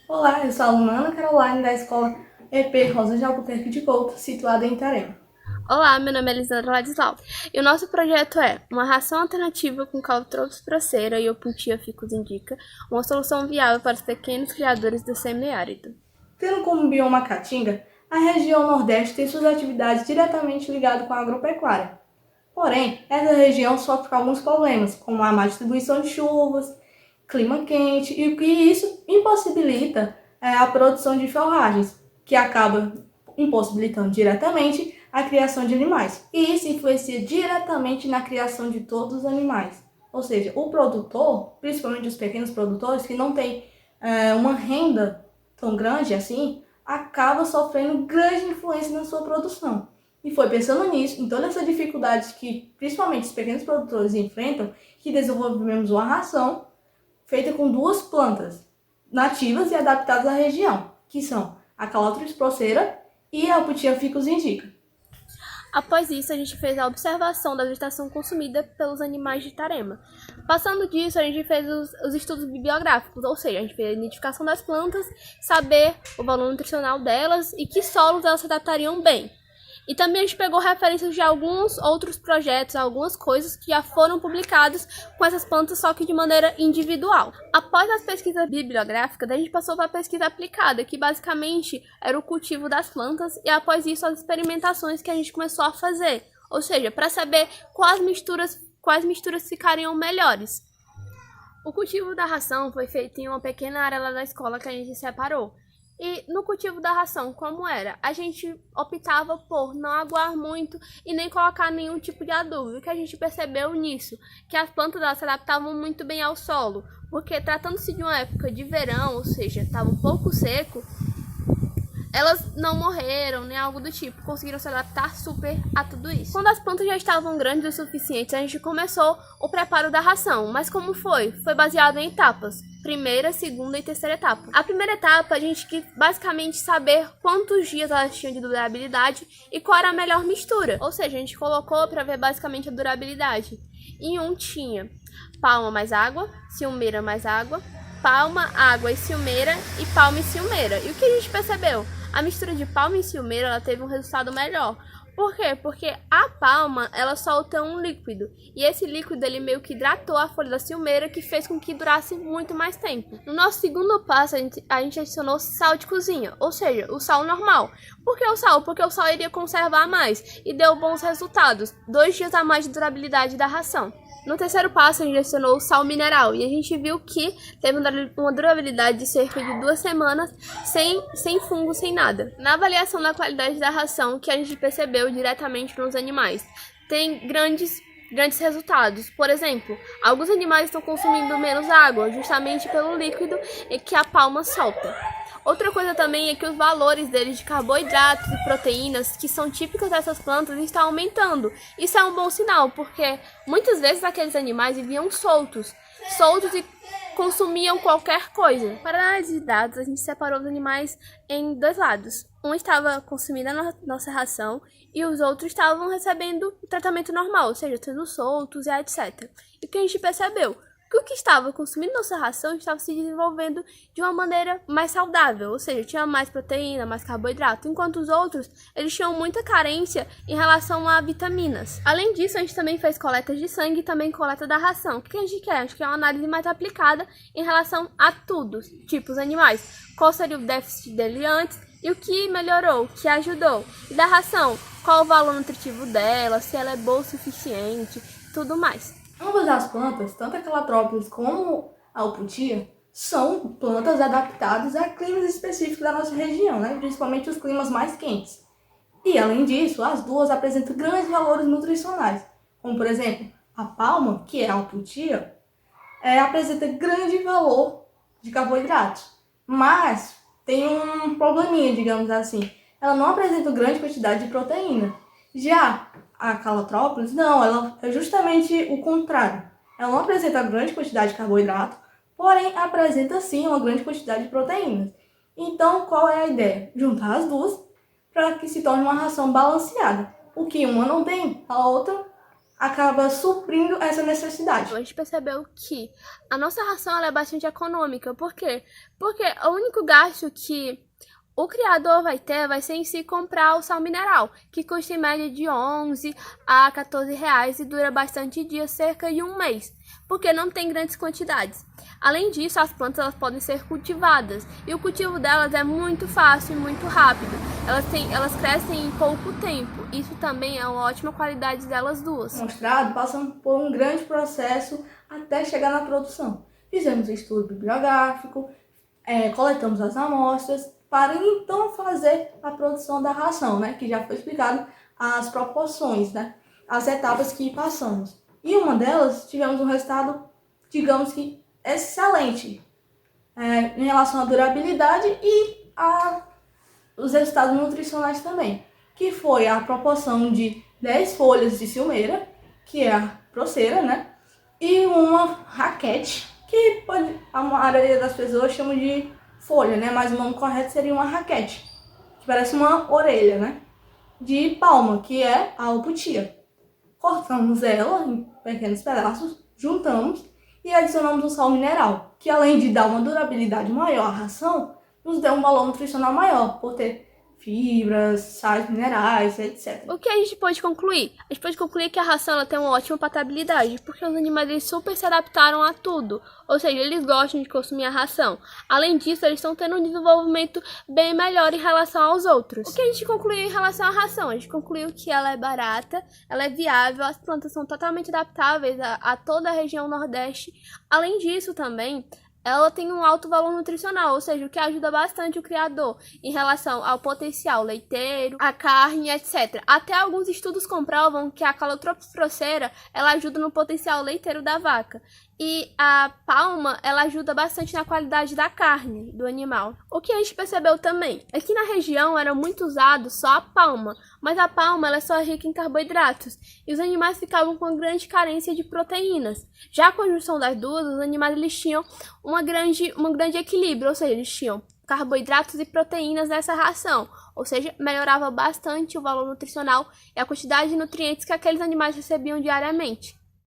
Olá, eu sou a aluna Ana Caroline da escola EP Rosa de Albuquerque de Couto, situada em Itarema. Olá, meu nome é Lisandra Ladislau e o nosso projeto é uma ração alternativa com caltropos procera e Opuntia ficus indica, uma solução viável para os pequenos criadores do semiárido. Tendo como bioma a Caatinga, a região Nordeste tem suas atividades diretamente ligadas com a agropecuária. Porém, essa região sofre com alguns problemas, como a má distribuição de chuvas, clima quente, e o que isso impossibilita a produção de forragens, que acaba impossibilitando diretamente a criação de animais. E isso influencia diretamente na criação de todos os animais. Ou seja, o produtor, principalmente os pequenos produtores, que não têm uma renda tão grande assim, acaba sofrendo grande influência na sua produção. E foi pensando nisso, em todas essas dificuldades que principalmente os pequenos produtores enfrentam, que desenvolvemos uma ração feita com duas plantas nativas e adaptadas à região, que são a Calotropis procera e a Opuntia ficus indica. Após isso, a gente fez a observação da vegetação consumida pelos animais de Itarema. Passando disso, a gente fez os estudos bibliográficos, ou seja, a gente fez a identificação das plantas, saber o valor nutricional delas e que solos elas se adaptariam bem. E também a gente pegou referências de alguns outros projetos, algumas coisas que já foram publicadas com essas plantas, só que de maneira individual. Após as pesquisas bibliográficas, a gente passou para a pesquisa aplicada, que basicamente era o cultivo das plantas, e após isso as experimentações que a gente começou a fazer. Ou seja, para saber quais misturas ficariam melhores. O cultivo da ração foi feito em uma pequena área lá da escola que a gente separou. E no cultivo da ração, como era? A gente optava por não aguar muito e nem colocar nenhum tipo de adubo. O que a gente percebeu nisso? Que as plantas elas se adaptavam muito bem ao solo, porque tratando-se de uma época de verão, ou seja, estava um pouco seco, elas não morreram, nem algo do tipo, conseguiram se adaptar super a tudo isso. Quando as plantas já estavam grandes o suficiente, a gente começou o preparo da ração. Mas como foi? Foi baseado em etapas. Primeira, segunda e terceira etapa. A primeira etapa, a gente quis basicamente saber quantos dias elas tinham de durabilidade e qual era a melhor mistura. Ou seja, a gente colocou para ver basicamente a durabilidade. Em um tinha palma mais água, ciumeira mais água, palma, água e ciumeira e palma e ciumeira. E o que a gente percebeu? A mistura de palma e ciumeira ela teve um resultado melhor. Por quê? Porque a palma ela solta um líquido e esse líquido ele meio que hidratou a folha da ciumeira, que fez com que durasse muito mais tempo. No nosso segundo passo a gente adicionou sal de cozinha, ou seja, o sal normal. Por que o sal? Porque o sal iria conservar mais e deu bons resultados, 2 dias a mais de durabilidade da ração. No terceiro passo, a gente adicionou o sal mineral e a gente viu que teve uma durabilidade de cerca de 2 semanas sem fungo, sem nada. Na avaliação da qualidade da ração, que a gente percebeu diretamente nos animais, tem grandes resultados. Por exemplo, alguns animais estão consumindo menos água, justamente pelo líquido que a palma solta. Outra coisa também é que os valores deles de carboidratos e proteínas, que são típicos dessas plantas, estão aumentando. Isso é um bom sinal, porque muitas vezes aqueles animais viviam soltos e consumiam qualquer coisa. Para a análise de dados, a gente separou os animais em 2 lados. Um estava consumindo a nossa ração e os outros estavam recebendo o tratamento normal, ou seja, sendo soltos e etc. E o que a gente percebeu? Que o que estava consumindo nossa ração estava se desenvolvendo de uma maneira mais saudável, ou seja, tinha mais proteína, mais carboidrato, enquanto os outros eles tinham muita carência em relação a vitaminas. Além disso, a gente também fez coletas de sangue e também coleta da ração. O que a gente quer? A gente quer uma análise mais aplicada em relação a tudo, tipo os animais. Qual seria o déficit dele antes e o que melhorou, o que ajudou. E da ração, qual o valor nutritivo dela, se ela é boa o suficiente, tudo mais. Ambas as plantas, tanto a Calotropis como a Opuntia, são plantas adaptadas a climas específicos da nossa região, né? Principalmente os climas mais quentes. E, além disso, as duas apresentam grandes valores nutricionais, como, por exemplo, a palma, que é a Opuntia, apresenta grande valor de carboidratos, mas tem um probleminha, digamos assim. Ela não apresenta grande quantidade de proteína. Já a Calotrópolis, não, ela é justamente o contrário. Ela não apresenta grande quantidade de carboidrato, porém apresenta sim uma grande quantidade de proteínas. Então, qual é a ideia? Juntar as duas para que se torne uma ração balanceada. O que uma não tem, a outra acaba suprindo essa necessidade. A gente percebeu que a nossa ração ela é bastante econômica. Por quê? Porque o único gasto que o criador vai ser em si comprar o sal mineral, que custa em média de 11 a 14 reais e dura bastante dias, cerca de um mês, porque não tem grandes quantidades. Além disso, as plantas elas podem ser cultivadas e o cultivo delas é muito fácil e muito rápido. Elas crescem em pouco tempo. Isso também é uma ótima qualidade delas duas. Mostrado, passando por um grande processo até chegar na produção. Fizemos estudo bibliográfico, coletamos as amostras, para então fazer a produção da ração, né? Que já foi explicado as proporções, né? As etapas que passamos. E uma delas, tivemos um resultado, digamos que excelente, em relação à durabilidade e os resultados nutricionais também, que foi a proporção de 10 folhas de silmeira, que é a proceira, né? E uma raquete, que a maioria das pessoas chama de folha, né? Mas o nome correto seria uma raquete, que parece uma orelha, né? De palma, que é a alputia. Cortamos ela em pequenos pedaços, juntamos e adicionamos um sal mineral, que além de dar uma durabilidade maior à ração, nos deu um valor nutricional maior, por ter fibras, sais minerais, etc. O que a gente pode concluir? A gente pode concluir que a ração ela tem uma ótima patabilidade, porque os animais eles super se adaptaram a tudo, ou seja, eles gostam de consumir a ração. Além disso, eles estão tendo um desenvolvimento bem melhor em relação aos outros. O que a gente concluiu em relação à ração? A gente concluiu que ela é barata, ela é viável, as plantas são totalmente adaptáveis a toda a região Nordeste. Além disso também, ela tem um alto valor nutricional, ou seja, o que ajuda bastante o criador em relação ao potencial leiteiro, a carne, etc. Até alguns estudos comprovam que a Calotropis procera, ela ajuda no potencial leiteiro da vaca. E a palma, ela ajuda bastante na qualidade da carne do animal. O que a gente percebeu também é que na região era muito usado só a palma, mas a palma ela é só rica em carboidratos e os animais ficavam com grande carência de proteínas. Já com a junção das duas, os animais eles tinham um grande equilíbrio, ou seja, eles tinham carboidratos e proteínas nessa ração, ou seja, melhorava bastante o valor nutricional e a quantidade de nutrientes que aqueles animais recebiam diariamente.